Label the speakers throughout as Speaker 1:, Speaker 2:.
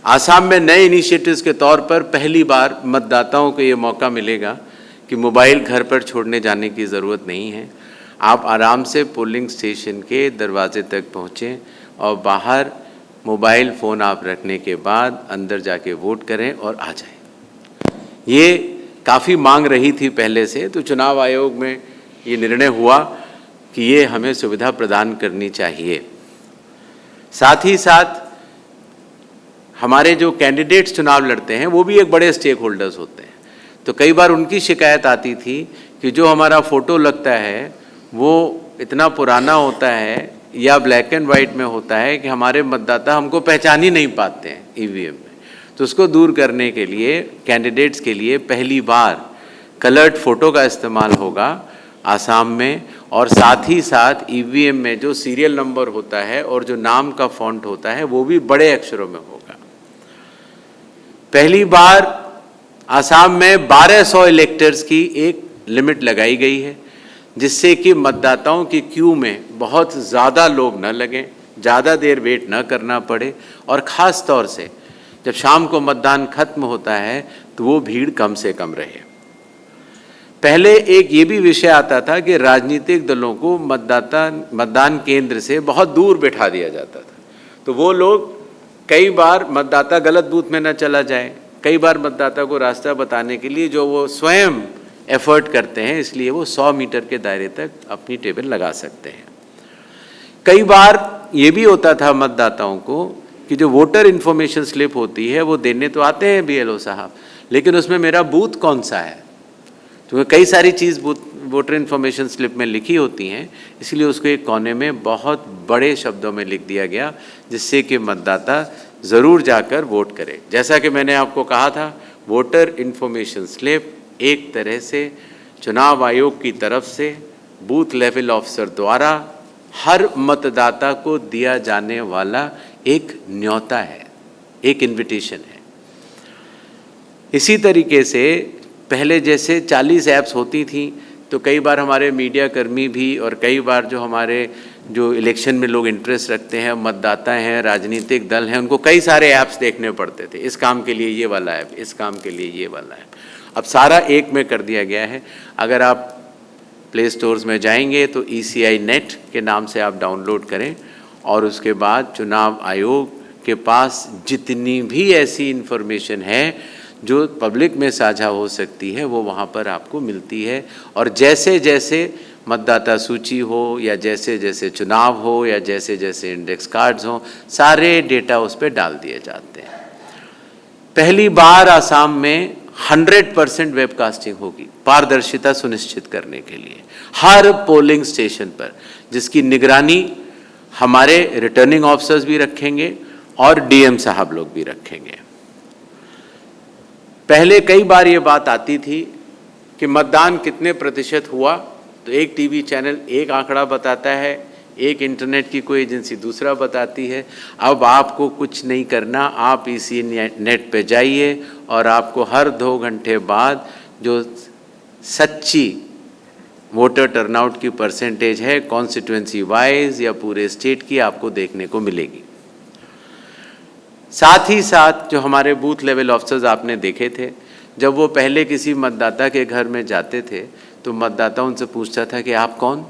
Speaker 1: आसाम में नए इनिशिएटिव्स के तौर पर पहली बार मतदाताओं को ये मौका मिलेगा कि मोबाइल घर पर छोड़ने जाने की ज़रूरत नहीं है। आप आराम से पोलिंग स्टेशन के दरवाजे तक पहुँचें और बाहर मोबाइल फ़ोन आप रखने के बाद अंदर जाके वोट करें और आ जाएं। ये काफ़ी मांग रही थी पहले से, तो चुनाव आयोग में ये निर्णय हुआ कि ये हमें सुविधा प्रदान करनी चाहिए। साथ ही साथ हमारे जो कैंडिडेट्स चुनाव लड़ते हैं वो भी एक बड़े स्टेक होल्डर्स होते हैं, तो कई बार उनकी शिकायत आती थी कि जो हमारा फ़ोटो लगता है वो इतना पुराना होता है या ब्लैक एंड वाइट में होता है कि हमारे मतदाता हमको पहचान ही नहीं पाते हैं ईवीएम में। तो उसको दूर करने के लिए कैंडिडेट्स के लिए पहली बार कलर्ड फ़ोटो का इस्तेमाल होगा आसाम में, और साथ ही साथ ईवीएम में जो सीरियल नंबर होता है और जो नाम का फॉन्ट होता है वो भी बड़े अक्षरों में होगा। पहली बार आसाम में 1200 इलेक्टर्स की एक लिमिट लगाई गई है, जिससे कि मतदाताओं की क्यू में बहुत ज़्यादा लोग न लगें, ज़्यादा देर वेट न करना पड़े, और ख़ास तौर से जब शाम को मतदान खत्म होता है तो वो भीड़ कम से कम रहे। पहले एक ये भी विषय आता था कि राजनीतिक दलों को मतदान केंद्र से बहुत दूर बैठा दिया जाता था, तो वो लोग कई बार मतदाता गलत बूथ में न चला जाए, कई बार मतदाता को रास्ता बताने के लिए जो वो स्वयं एफर्ट करते हैं, इसलिए वो 100 मीटर के दायरे तक अपनी टेबल लगा सकते हैं। कई बार ये भी होता था मतदाताओं को कि जो वोटर इन्फॉर्मेशन स्लिप होती है वो देने तो आते हैं बीएलओ साहब, लेकिन उसमें मेरा बूथ कौन सा है, तो कई सारी चीज़ वोटर इन्फॉर्मेशन स्लिप में लिखी होती हैं, इसलिए उसको एक कोने में बहुत बड़े शब्दों में लिख दिया गया, जिससे कि मतदाता ज़रूर जाकर वोट करे। जैसा कि मैंने आपको कहा था, वोटर इन्फॉर्मेशन स्लिप एक तरह से चुनाव आयोग की तरफ से बूथ लेवल ऑफिसर द्वारा हर मतदाता को दिया जाने वाला एक न्योता है, एक इन्विटेशन है। इसी तरीके से पहले जैसे 40 ऐप्स होती थी, तो कई बार हमारे मीडिया कर्मी भी और कई बार जो हमारे जो इलेक्शन में लोग इंटरेस्ट रखते हैं, मतदाता हैं, राजनीतिक दल हैं, उनको कई सारे ऐप्स देखने पड़ते थे। इस काम के लिए ये वाला ऐप, इस काम के लिए ये वाला ऐप। अब सारा एक में कर दिया गया है। अगर आप प्ले स्टोर्स में जाएंगे तो ECI नेट के नाम से आप डाउनलोड करें, और उसके बाद चुनाव आयोग के पास जितनी भी ऐसी इन्फॉर्मेशन है जो पब्लिक में साझा हो सकती है वो वहाँ पर आपको मिलती है। और जैसे जैसे मतदाता सूची हो या जैसे जैसे चुनाव हो या जैसे जैसे इंडेक्स कार्ड्स हों, सारे डेटा उस पर डाल दिए जाते हैं। पहली बार आसाम में 100% वेबकास्टिंग होगी, पारदर्शिता सुनिश्चित करने के लिए हर पोलिंग स्टेशन पर, जिसकी निगरानी हमारे रिटर्निंग ऑफिसर्स भी रखेंगे और DM साहब लोग भी रखेंगे। पहले कई बार ये बात आती थी कि मतदान कितने प्रतिशत हुआ, तो एक टीवी चैनल एक आंकड़ा बताता है, एक इंटरनेट की कोई एजेंसी दूसरा बताती है। अब आपको कुछ नहीं करना, आप इसी नेट पे जाइए और आपको हर 2 घंटे बाद जो सच्ची वोटर टर्नआउट की परसेंटेज है कॉन्स्टिट्यूएंसी वाइज या पूरे स्टेट की, आपको देखने को मिलेगी। साथ ही साथ जो हमारे बूथ लेवल ऑफिसर्स आपने देखे थे, जब वो पहले किसी मतदाता के घर में जाते थे तो मतदाता उनसे पूछता था कि आप कौन।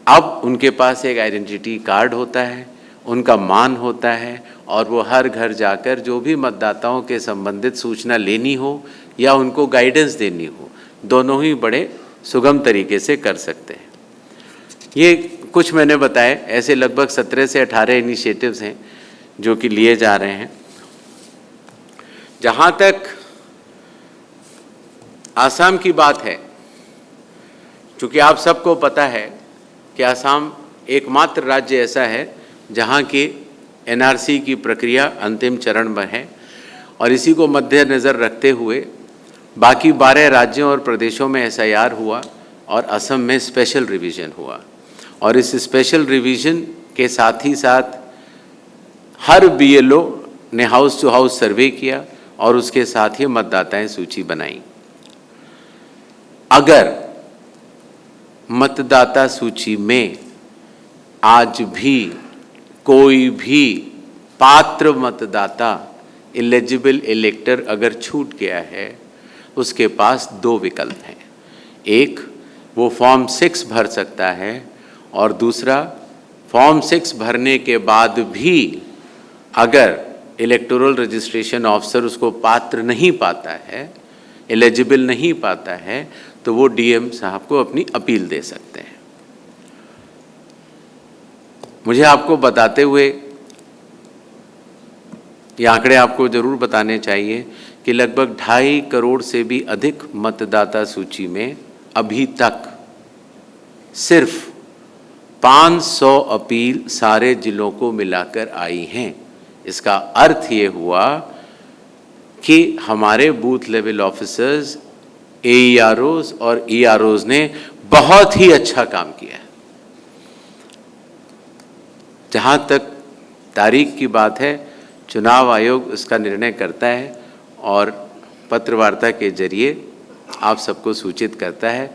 Speaker 1: अब उनके पास एक आइडेंटिटी कार्ड होता है, उनका मान होता है, और वो हर घर जाकर जो भी मतदाताओं के संबंधित सूचना लेनी हो या उनको गाइडेंस देनी हो, दोनों ही बड़े सुगम तरीके से कर सकते हैं। ये कुछ मैंने बताए, ऐसे लगभग 17 से 18 इनिशिएटिव्स हैं जो कि लिए जा रहे हैं। जहाँ तक आसाम की बात है, चूँकि आप सबको पता है कि आसाम एकमात्र राज्य ऐसा है जहाँ की NRC की प्रक्रिया अंतिम चरण में है, और इसी को मद्देनज़र रखते हुए बाकी 12 राज्यों और प्रदेशों में SIR हुआ और असम में स्पेशल रिवीजन हुआ। और इस स्पेशल रिवीजन के साथ ही साथ हर BLO ने हाउस टू हाउस सर्वे किया और उसके साथ ही मतदाताएं सूची बनाई। अगर मतदाता सूची में आज भी कोई भी पात्र मतदाता एलिजिबल इलेक्टर अगर छूट गया है, उसके पास दो विकल्प हैं। एक, वो फॉर्म 6 भर सकता है, और दूसरा, फॉर्म 6 भरने के बाद भी अगर इलेक्टोरल रजिस्ट्रेशन ऑफिसर उसको पात्र नहीं पाता है, एलिजिबल नहीं पाता है, तो वो डीएम साहब को अपनी अपील दे सकते हैं। मुझे आपको बताते हुए ये आंकड़े आपको ज़रूर बताने चाहिए कि लगभग 2.5 करोड़ से भी अधिक मतदाता सूची में अभी तक सिर्फ 500 अपील सारे जिलों को मिलाकर आई हैं। इसका अर्थ ये हुआ कि हमारे बूथ लेवल ऑफिसर्स, एईआरओज और ईआरओज ने बहुत ही अच्छा काम किया है। जहाँ तक तारीख की बात है, चुनाव आयोग इसका निर्णय करता है और पत्र वार्ता के जरिए आप सबको सूचित करता है।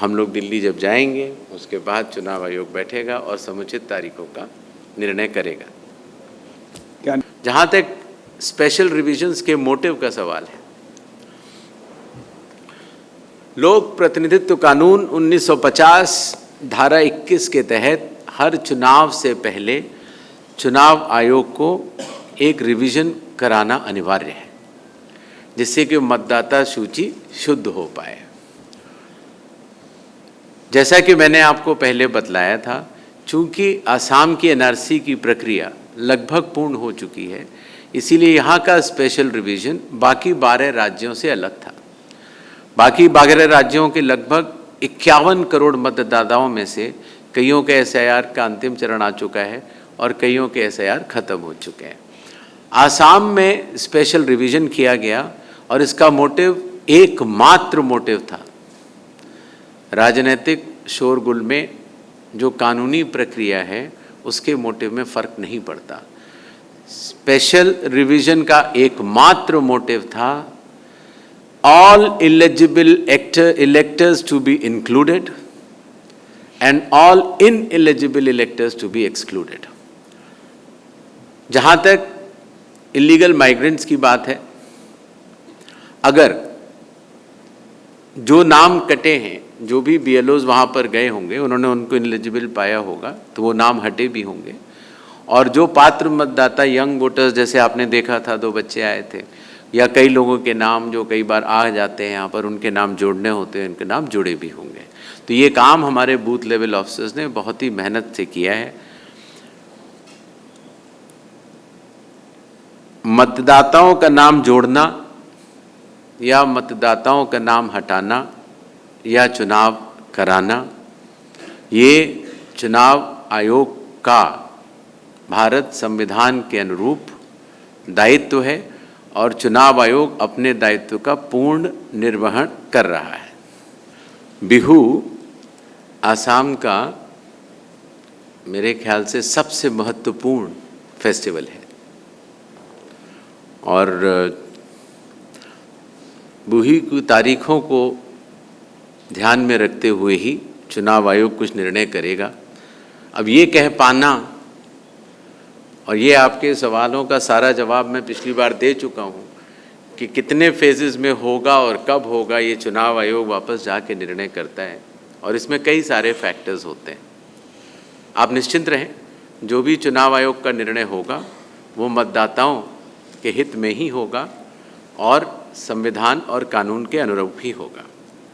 Speaker 1: हम लोग दिल्ली जब जाएंगे, उसके बाद चुनाव आयोग बैठेगा और समुचित तारीखों का निर्णय करेगा। जहाँ तक स्पेशल रिविजन्स के मोटिव का सवाल है, लोक प्रतिनिधित्व कानून 1950 धारा 21 के तहत हर चुनाव से पहले चुनाव आयोग को एक रिवीजन कराना अनिवार्य है, जिससे कि मतदाता सूची शुद्ध हो पाए। जैसा कि मैंने आपको पहले बतलाया था, चूंकि असम की एनआरसी की प्रक्रिया लगभग पूर्ण हो चुकी है, इसीलिए यहाँ का स्पेशल रिवीजन बाकी 12 राज्यों से अलग था। बाकी 12 राज्यों के लगभग 51 करोड़ मतदाताओं में से कईयों के एसआईआर का अंतिम चरण आ चुका है और कईयों के एसआईआर खत्म हो चुके हैं। आसाम में स्पेशल रिवीजन किया गया और इसका मोटिव एकमात्र मोटिव था, राजनीतिक शोरगुल में जो कानूनी प्रक्रिया है उसके मोटिव में फ़र्क नहीं पड़ता। स्पेशल रिवीजन का एकमात्र मोटिव था all eligible electors to be included and all ineligible electors to be excluded। जहाँ तक इलीगल माइग्रेंट्स की बात है, अगर जो नाम कटे हैं, जो भी बीएलओज वहाँ पर गए होंगे, उन्होंने उनको इनएलिजिबल पाया होगा तो वो नाम हटे भी होंगे, और जो पात्र मतदाता यंग वोटर्स, जैसे आपने देखा था 2 बच्चे आए थे, या कई लोगों के नाम जो कई बार आ जाते हैं यहाँ पर, उनके नाम जोड़ने होते हैं, उनके नाम जुड़े भी होंगे। तो ये काम हमारे बूथ लेवल ऑफिसर्स ने बहुत ही मेहनत से किया है। मतदाताओं का नाम जोड़ना या मतदाताओं का नाम हटाना या चुनाव कराना, ये चुनाव आयोग का भारत संविधान के अनुरूप दायित्व है और चुनाव आयोग अपने दायित्व का पूर्ण निर्वहन कर रहा है। बिहू आसाम का मेरे ख्याल से सबसे महत्वपूर्ण फेस्टिवल है, और बिहू की तारीखों को ध्यान में रखते हुए ही चुनाव आयोग कुछ निर्णय करेगा। अब ये कह पाना, और ये आपके सवालों का सारा जवाब मैं पिछली बार दे चुका हूँ कि कितने फेजेस में होगा और कब होगा, ये चुनाव आयोग वापस जाके निर्णय करता है, और इसमें कई सारे फैक्टर्स होते हैं। आप निश्चिंत रहें, जो भी चुनाव आयोग का निर्णय होगा वो मतदाताओं के हित में ही होगा और संविधान और कानून के अनुरूप ही होगा।